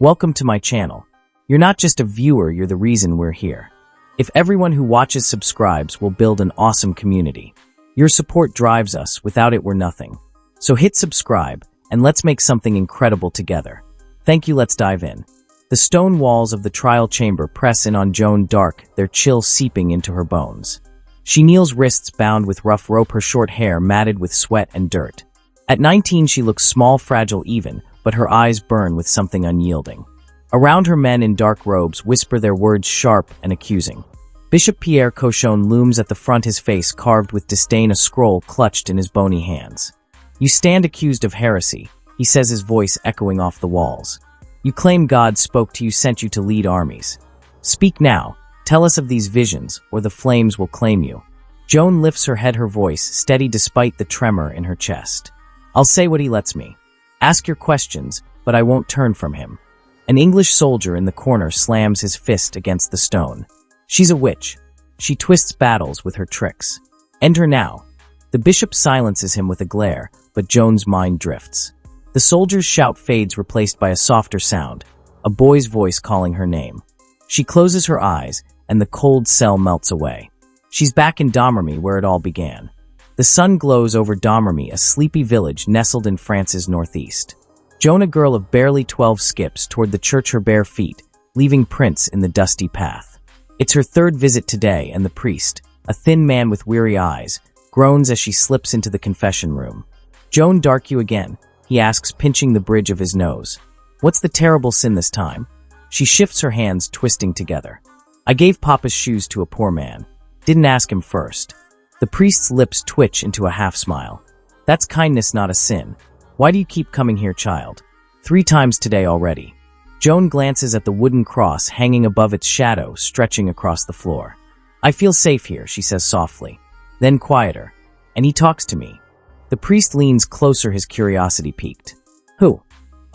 Welcome to my channel. You're not just a viewer, you're the reason we're here. If everyone who watches subscribes, we'll build an awesome community. Your support drives us, without it we're nothing. So hit subscribe, and let's make something incredible together. Thank you, let's dive in. The stone walls of the trial chamber press in on Joan dark, their chill seeping into her bones. She kneels, wrists bound with rough rope, her short hair matted with sweat and dirt. At 19 she looks small, fragile even, but her eyes burn with something unyielding. Around her men in dark robes whisper their words sharp and accusing. Bishop Pierre Cochon looms at the front, his face carved with disdain, a scroll clutched in his bony hands. "You stand accused of heresy," he says, his voice echoing off the walls. "You claim God spoke to you, sent you to lead armies. Speak now, tell us of these visions, or the flames will claim you." Joan lifts her head, her voice steady despite the tremor in her chest. "I'll say what he lets me. Ask your questions, but I won't turn from him." An English soldier in the corner slams his fist against the stone. "She's a witch. She twists battles with her tricks. End her now." The bishop silences him with a glare, but Joan's mind drifts. The soldier's shout fades, replaced by a softer sound, a boy's voice calling her name. She closes her eyes, and the cold cell melts away. She's back in Domremy, where it all began. The sun glows over Domremy, a sleepy village nestled in France's northeast. Joan, a girl of barely 12, skips toward the church, her bare feet, leaving prints in the dusty path. It's her third visit today, and the priest, a thin man with weary eyes, groans as she slips into the confession room. "Joan d'Arc, you again?" he asks, pinching the bridge of his nose. "What's the terrible sin this time?" She shifts, her hands twisting together. "I gave Papa's shoes to a poor man. Didn't ask him first." The priest's lips twitch into a half-smile. "That's kindness, not a sin. Why do you keep coming here, child? 3 times today already." Joan glances at the wooden cross hanging above, its shadow stretching across the floor. "I feel safe here," she says softly. Then quieter. "And he talks to me." The priest leans closer, his curiosity piqued. "Who?"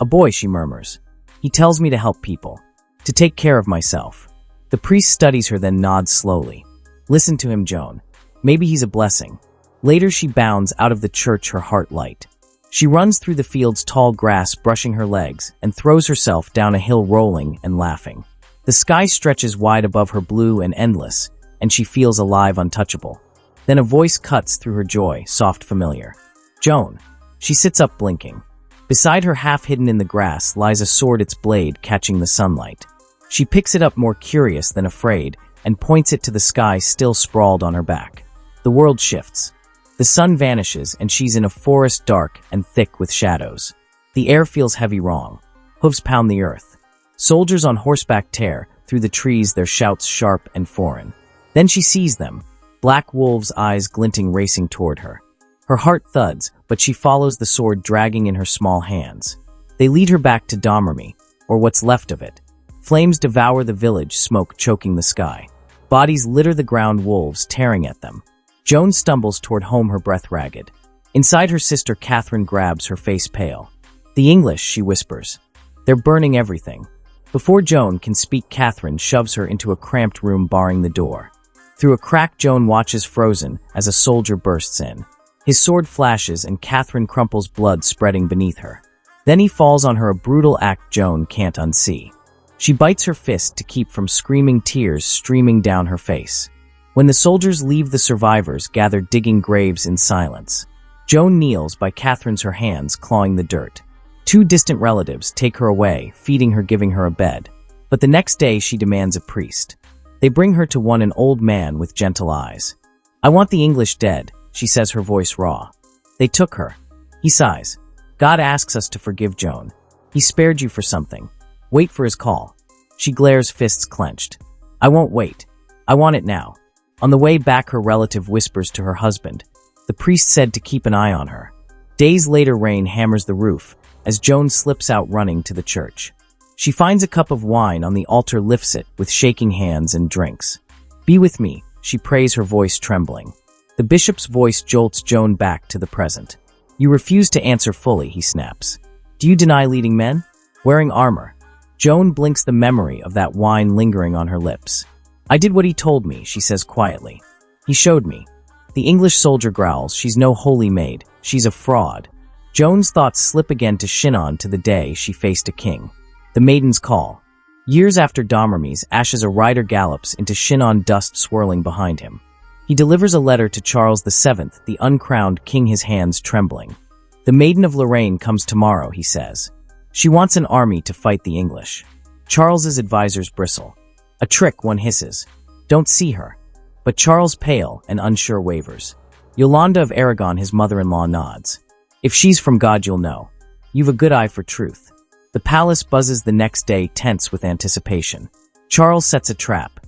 "A boy," she murmurs. "He tells me to help people, to take care of myself." The priest studies her, then nods slowly. "Listen to him, Joan. Maybe he's a blessing." Later she bounds out of the church, her heart light. She runs through the field's tall grass, brushing her legs, and throws herself down a hill, rolling and laughing. The sky stretches wide above her, blue and endless, and she feels alive, untouchable. Then a voice cuts through her joy, soft, familiar. "Joan." She sits up, blinking. Beside her, half hidden in the grass, lies a sword, its blade catching the sunlight. She picks it up, more curious than afraid, and points it to the sky still sprawled on her back. The world shifts. The sun vanishes, and she's in a forest dark and thick with shadows. The air feels heavy, wrong. Hooves pound the earth. Soldiers on horseback tear through the trees, their shouts sharp and foreign. Then she sees them, black wolves, eyes glinting, racing toward her. Her heart thuds, but she follows, the sword dragging in her small hands. They lead her back to Domremy, or what's left of it. Flames devour the village, smoke choking the sky. Bodies litter the ground, wolves tearing at them. Joan stumbles toward home, her breath ragged. Inside, her sister Catherine grabs her, face pale. "The English," she whispers. "They're burning everything." Before Joan can speak, Catherine shoves her into a cramped room, barring the door. Through a crack, Joan watches, frozen, as a soldier bursts in. His sword flashes, and Catherine crumples, blood spreading beneath her. Then he falls on her, a brutal act Joan can't unsee. She bites her fist to keep from screaming, tears streaming down her face. When the soldiers leave, the survivors gather, digging graves in silence. Joan kneels by Catherine's, her hands clawing the dirt. 2 distant relatives take her away, feeding her, giving her a bed. But the next day she demands a priest. They bring her to one, an old man with gentle eyes. "I want the English dead," she says, her voice raw. "They took her." He sighs. "God asks us to forgive, Joan. He spared you for something. Wait for his call." She glares, fists clenched. "I won't wait. I want it now." On the way back, her relative whispers to her husband. The priest said to keep an eye on her. Days later, rain hammers the roof as Joan slips out, running to the church. She finds a cup of wine on the altar, lifts it with shaking hands, and drinks. "Be with me," she prays, her voice trembling. The bishop's voice jolts Joan back to the present. "You refuse to answer fully," he snaps. "Do you deny leading men? Wearing armor?" Joan blinks, the memory of that wine lingering on her lips. "I did what he told me," she says quietly. "He showed me." The English soldier growls, "She's no holy maid. She's a fraud." Joan's thoughts slip again to Chinon, to the day she faced a king. The Maiden's Call. Years after Domremy ashes, a rider gallops into Chinon, dust swirling behind him. He delivers a letter to Charles VII, the uncrowned king, his hands trembling. The Maiden of Lorraine comes tomorrow, he says. She wants an army to fight the English. Charles's advisors bristle. A trick, one hisses. Don't see her. But Charles, pale and unsure, wavers. Yolande of Aragon, his mother-in-law, nods. If she's from God, you'll know. You've a good eye for truth. The palace buzzes the next day, tense with anticipation. Charles sets a trap.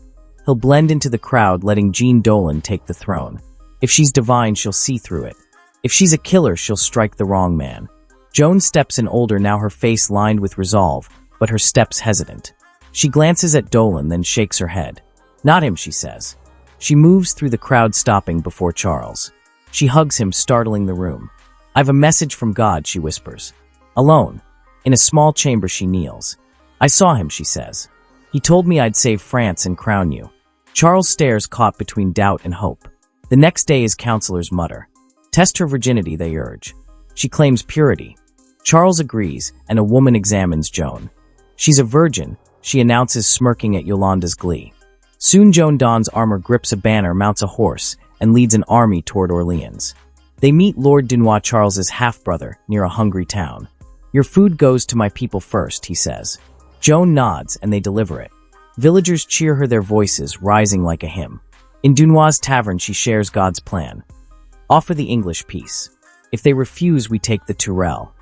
He'll blend into the crowd, letting Jean Dolan take the throne. If she's divine, she'll see through it. If she's a killer, she'll strike the wrong man. Joan steps in, older now, her face lined with resolve, but her steps hesitant. She glances at Dolan, then shakes her head. Not him, she says. She moves through the crowd, stopping before Charles. She hugs him, startling the room. I've a message from God, she whispers. Alone. In a small chamber, she kneels. I saw him, she says. He told me I'd save France and crown you. Charles stares, caught between doubt and hope. The next day, his counselors mutter. Test her virginity, they urge. She claims purity. Charles agrees, and a woman examines Joan. She's a virgin, she announces, smirking at Yolanda's glee. Soon Joan dons armor, grips a banner, mounts a horse, and leads an army toward Orleans. They meet Lord Dunois, Charles's half-brother, near a hungry town. Your food goes to my people first, he says. Joan nods, and they deliver it. Villagers cheer her, their voices rising like a hymn. In Dunois' tavern, she shares God's plan. Offer the English peace. If they refuse, we take the Tourelle.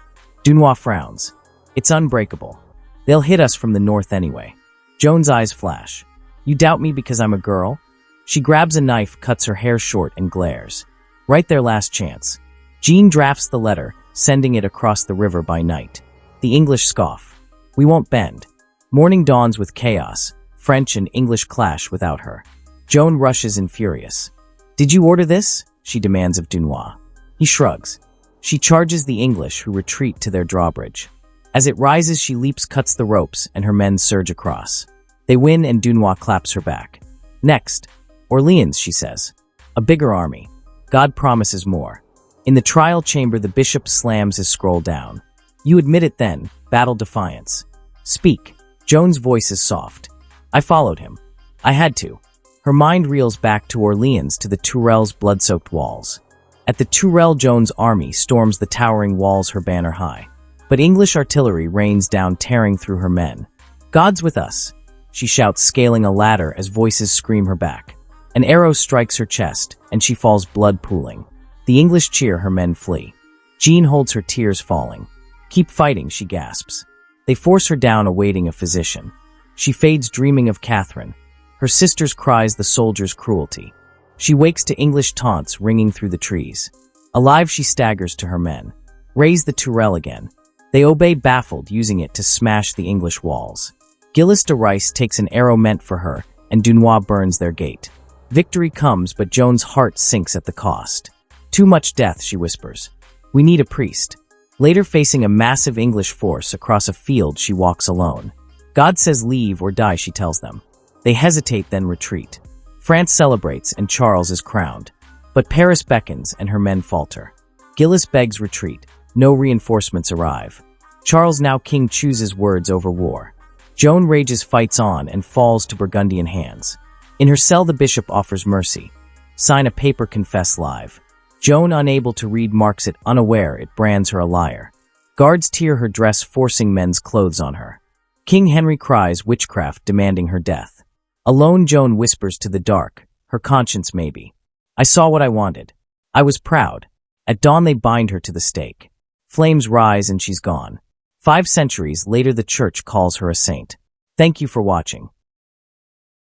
Dunois frowns. It's unbreakable. They'll hit us from the north anyway. Joan's eyes flash. You doubt me because I'm a girl? She grabs a knife, cuts her hair short, and glares. Write their last chance. Jean drafts the letter, sending it across the river by night. The English scoff. We won't bend. Morning dawns with chaos. French and English clash without her. Joan rushes in, furious. Did you order this? She demands of Dunois. He shrugs. She charges the English, who retreat to their drawbridge. As it rises, she leaps, cuts the ropes, and her men surge across. They win, and Dunois claps her back. Next. Orleans, she says. A bigger army. God promises more. In the trial chamber, the bishop slams his scroll down. You admit it then, battle defiance. Speak. Joan's voice is soft. I followed him. I had to. Her mind reels back to Orleans, to the Tourelle's blood-soaked walls. At the Tourelle, Joan's army storms the towering walls, her banner high. But English artillery rains down, tearing through her men. God's with us, she shouts, scaling a ladder as voices scream her back. An arrow strikes her chest, and she falls, blood pooling. The English cheer, her men flee. Jean holds her, tears falling. Keep fighting, she gasps. They force her down, awaiting a physician. She fades, dreaming of Catherine. Her sister's cries, the soldiers' cruelty. She wakes to English taunts ringing through the trees. Alive, she staggers to her men. Raise the Tourelle again. They obey, baffled, using it to smash the English walls. Gilles de Rice takes an arrow meant for her, and Dunois burns their gate. Victory comes, but Joan's heart sinks at the cost. Too much death, she whispers. We need a priest. Later, facing a massive English force across a field, she walks alone. God says leave or die, she tells them. They hesitate, then retreat. France celebrates, and Charles is crowned. But Paris beckons, and her men falter. Gilles begs retreat. No reinforcements arrive. Charles, now king, chooses words over war. Joan rages, fights on, and falls to Burgundian hands. In her cell, the bishop offers mercy. Sign a paper, confess live. Joan, unable to read, marks it, unaware it brands her a liar. Guards tear her dress, forcing men's clothes on her. King Henry cries witchcraft, demanding her death. Alone, Joan whispers to the dark, her conscience maybe. I saw what I wanted. I was proud. At dawn, they bind her to the stake. Flames rise, and she's gone. 5 centuries later, the church calls her a saint. Thank you for watching.